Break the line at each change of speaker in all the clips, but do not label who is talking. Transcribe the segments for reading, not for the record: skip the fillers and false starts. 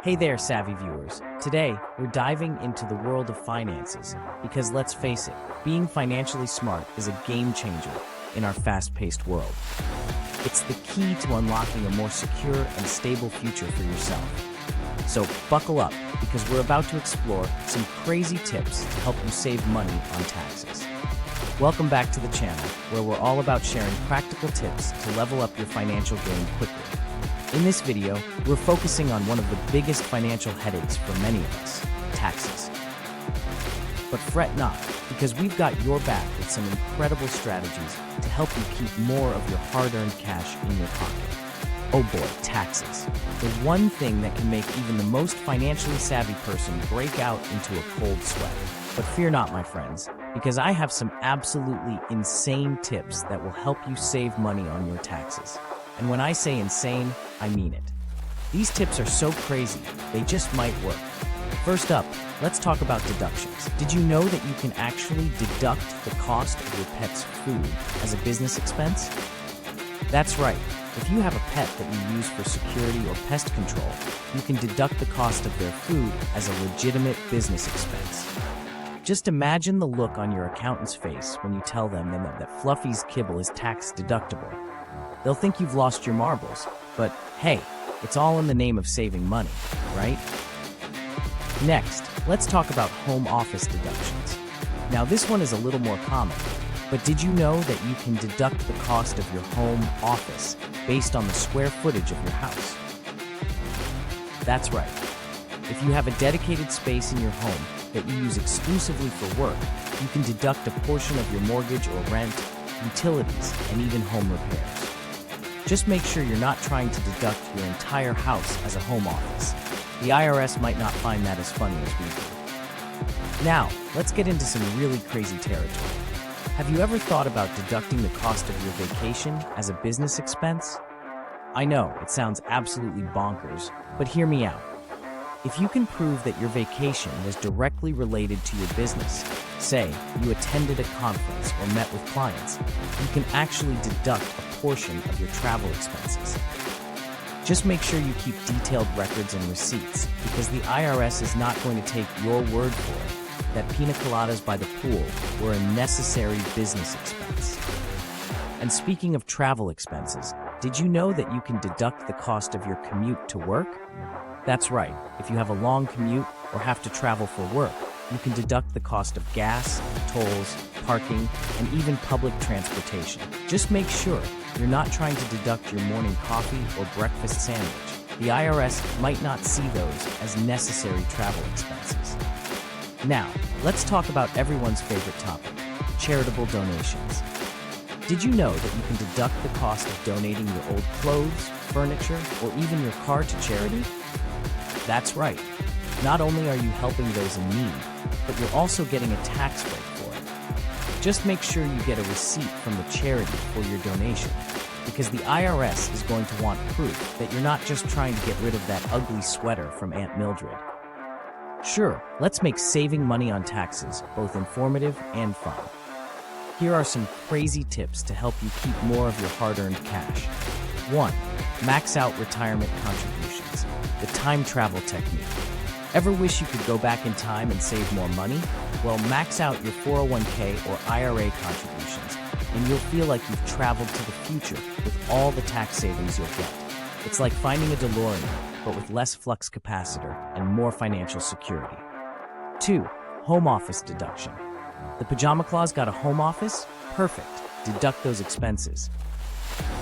Hey there, savvy viewers. Today, we're diving into the world of finances because let's face it, being financially smart is a game changer in our fast-paced world. It's the key to unlocking a more secure and stable future for yourself. So buckle up because we're about to explore some crazy tips to help you save money on taxes. Welcome back to the channel where we're all about sharing practical tips to level up your financial game quickly. In this video, we're focusing on one of the biggest financial headaches for many of us, taxes. But fret not, because we've got your back with some incredible strategies to help you keep more of your hard-earned cash in your pocket. Oh boy, taxes. The one thing that can make even the most financially savvy person break out into a cold sweat. But fear not, my friends, because I have some absolutely insane tips that will help you save money on your taxes. And when I say insane, I mean it. These tips are so crazy, they just might work. First up, let's talk about deductions. Did you know that you can actually deduct the cost of your pet's food as a business expense? That's right. If you have a pet that you use for security or pest control, you can deduct the cost of their food as a legitimate business expense. Just imagine the look on your accountant's face when you tell them that Fluffy's kibble is tax deductible. They'll think you've lost your marbles, but hey, it's all in the name of saving money, right? Next, let's talk about home office deductions. Now this one is a little more common, but did you know that you can deduct the cost of your home office based on the square footage of your house? That's right. If you have a dedicated space in your home that you use exclusively for work, you can deduct a portion of your mortgage or rent, utilities, and even home repairs. Just make sure you're not trying to deduct your entire house as a home office. The IRS might not find that as funny as we do. Now, let's get into some really crazy territory. Have you ever thought about deducting the cost of your vacation as a business expense? I know, it sounds absolutely bonkers, but hear me out. If you can prove that your vacation was directly related to your business, say you attended a conference or met with clients, you can actually deduct a portion of your travel expenses. Just make sure you keep detailed records and receipts, because the IRS is not going to take your word for it that pina coladas by the pool were a necessary business expense. And speaking of travel expenses, did you know that you can deduct the cost of your commute to work? That's right. If you have a long commute or have to travel for work, you can deduct the cost of gas, tolls, parking, and even public transportation. Just make sure you're not trying to deduct your morning coffee or breakfast sandwich. The IRS might not see those as necessary travel expenses. Now, let's talk about everyone's favorite topic, charitable donations. Did you know that you can deduct the cost of donating your old clothes, furniture, or even your car to charity? That's right. Not only are you helping those in need, but you're also getting a tax break for it. Just make sure you get a receipt from the charity for your donation, because the IRS is going to want proof that you're not just trying to get rid of that ugly sweater from Aunt Mildred. Sure, let's make saving money on taxes both informative and fun. Here are some crazy tips to help you keep more of your hard-earned cash. 1. Max out retirement contributions. The time travel technique. Ever wish you could go back in time and save more money? Well, max out your 401k or IRA contributions, and you'll feel like you've traveled to the future with all the tax savings you'll get. It's like finding a DeLorean, but with less flux capacitor and more financial security. 2. Home office deduction. The pajama claus got a home office? Perfect. Deduct those expenses.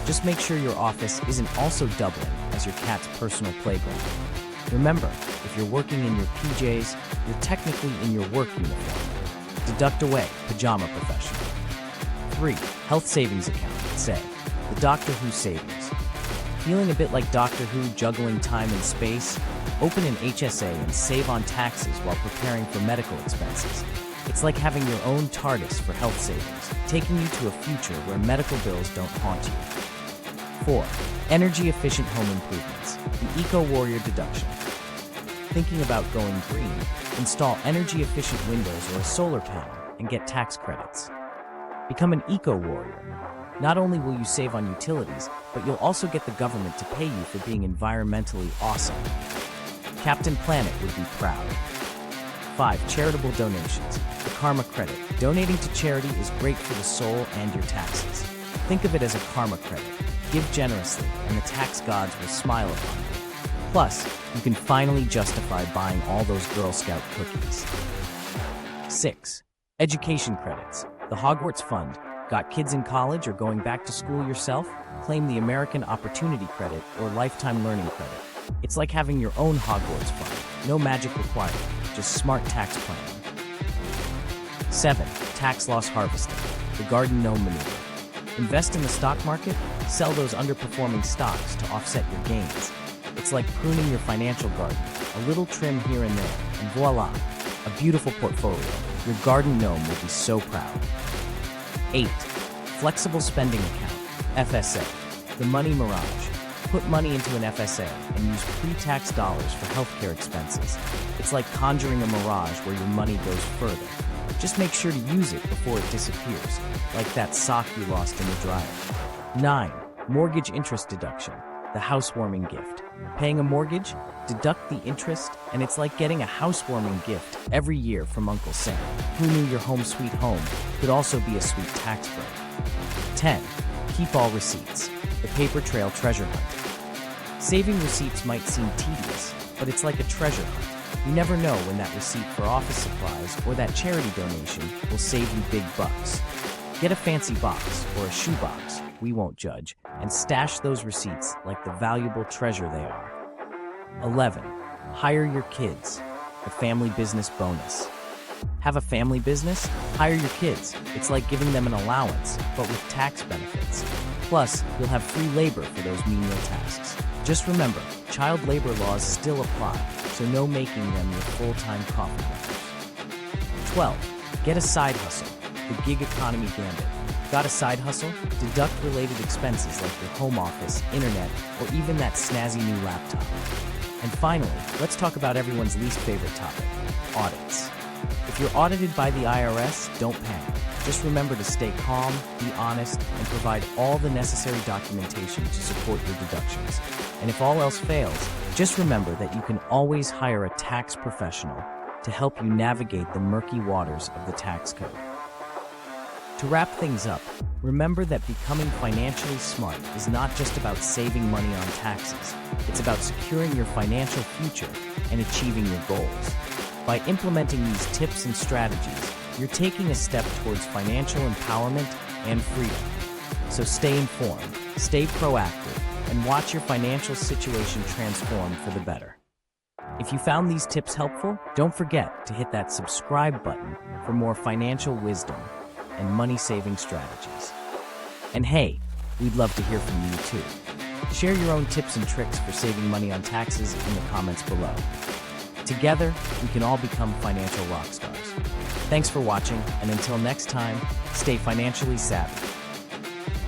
Just make sure your office isn't also doubling as your cat's personal playground. Remember, if you're working in your PJs, you're technically in your work uniform. Deduct away, pajama professional. 3. Health savings account, say, the Doctor Who savings. Feeling a bit like Doctor Who juggling time and space? Open an HSA and save on taxes while preparing for medical expenses. It's like having your own TARDIS for health savings, taking you to a future where medical bills don't haunt you. 4. Energy-efficient home improvements, the Eco-Warrior deduction. Thinking about going green? Install energy-efficient windows or a solar panel and get tax credits. Become an Eco-Warrior. Not only will you save on utilities, but you'll also get the government to pay you for being environmentally awesome. Captain Planet would be proud. 5. Charitable donations. The karma credit. Donating to charity is great for the soul and your taxes. Think of it as a karma credit. Give generously, and the tax gods will smile upon you. Plus, you can finally justify buying all those Girl Scout cookies. 6. Education credits. The Hogwarts Fund. Got kids in college or going back to school yourself? Claim the American Opportunity Credit or Lifetime Learning Credit. It's like having your own Hogwarts Fund. No magic required, just smart tax planning. 7. Tax loss harvesting. The garden gnome maneuver. Invest in the stock market, sell those underperforming stocks to offset your gains. It's like pruning your financial garden. A little trim here and there, and voila, a beautiful portfolio. Your garden gnome will be so proud. 8. Flexible spending account, FSA. The money mirage. Put money into an FSA and use pre-tax dollars for healthcare expenses. It's like conjuring a mirage where your money goes further. Just make sure to use it before it disappears, like that sock you lost in the dryer. 9. Mortgage interest deduction, the housewarming gift. Paying a mortgage? Deduct the interest, and it's like getting a housewarming gift every year from Uncle Sam. Who knew your home sweet home could also be a sweet tax break? 10. Keep all receipts, the paper trail treasure hunt. Saving receipts might seem tedious, but it's like a treasure hunt. You never know when that receipt for office supplies or that charity donation will save you big bucks. Get a fancy box or a shoebox, we won't judge, and stash those receipts like the valuable treasure they are. 11. Hire your kids, the family business bonus. Have a family business? Hire your kids. It's like giving them an allowance, but with tax benefits. Plus, you'll have free labor for those menial tasks. Just remember, child labor laws still apply, so no making them your full-time coffee workers. 12. Get a side hustle, the gig economy gambit. Got a side hustle? Deduct related expenses like your home office, internet, or even that snazzy new laptop. And finally, let's talk about everyone's least favorite topic, audits. If you're audited by the IRS, don't panic. Just remember to stay calm, be honest, and provide all the necessary documentation to support your deductions. And if all else fails, just remember that you can always hire a tax professional to help you navigate the murky waters of the tax code. To wrap things up, remember that becoming financially smart is not just about saving money on taxes. It's about securing your financial future and achieving your goals. By implementing these tips and strategies, you're taking a step towards financial empowerment and freedom. So stay informed, stay proactive, and watch your financial situation transform for the better. If you found these tips helpful, don't forget to hit that subscribe button for more financial wisdom and money-saving strategies. And hey, we'd love to hear from you too. Share your own tips and tricks for saving money on taxes in the comments below. Together, we can all become financial rock stars. Thanks for watching, and until next time, stay financially savvy.